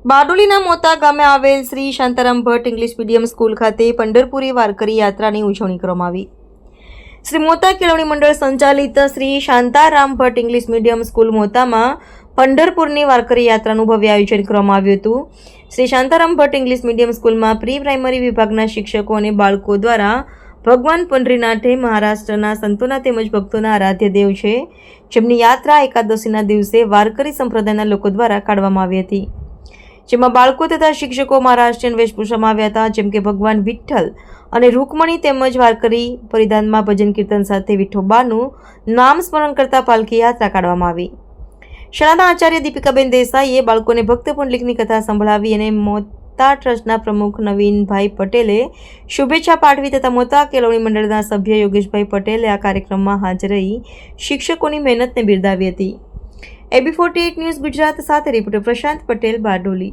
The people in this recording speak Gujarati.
બારડોલીના મોતા ગામે આવેલ Shri Shantaram Bhatt English medium school ખાતે પંઢરપુરી વારકરી યાત્રાની ઉજવણી કરવામાં આવી। શ્રી મોતા કેળવણી મંડળ સંચાલિત Shri Shantaram Bhatt English medium school મોતામાં પંઢરપુરની વારકરી યાત્રાનું ભવ્ય આયોજન કરવામાં આવ્યું હતું। શ્રી શાંતારામ ભટ્ટ ઇંગ્લિશ મીડિયમ સ્કૂલમાં પ્રી પ્રાઇમરી વિભાગના શિક્ષકો અને બાળકો દ્વારા ભગવાન પંઢરીનાથે મહારાષ્ટ્રના સંતોના તેમજ ભક્તોના આરાધ્ય દેવ છે, જેમની યાત્રા એકાદશીના દિવસે વારકરી સંપ્રદાયના લોકો દ્વારા કાઢવામાં આવી હતી, જેમાં બાળકો તથા શિક્ષકો મહારાષ્ટ્રીયન વેશભૂષામાં આવ્યા હતા, જેમ કે ભગવાન વિઠ્ઠલ અને રૂકમણી તેમજ વારકરી પરિધાનમાં ભજન કીર્તન સાથે વિઠોબાનું નામ સ્મરણ કરતા પાલખી યાત્રા કાઢવામાં આવી। શાળાના આચાર્ય દીપિકાબેન દેસાઈએ બાળકોને ભક્ત પુંડલિકની કથા સંભળાવી અને મોતા ટ્રસ્ટના પ્રમુખ નવીનભાઈ પટેલે શુભેચ્છા પાઠવી તથા મોતા કેળવણી મંડળના સભ્ય યોગેશભાઈ પટેલે આ કાર્યક્રમમાં હાજર રહી શિક્ષકોની મહેનતને બિરદાવી હતી। AB48 ન્યૂઝ ગુજરાત સાથે રિપોર્ટર પ્રશાંત પટેલ, બારડોલી।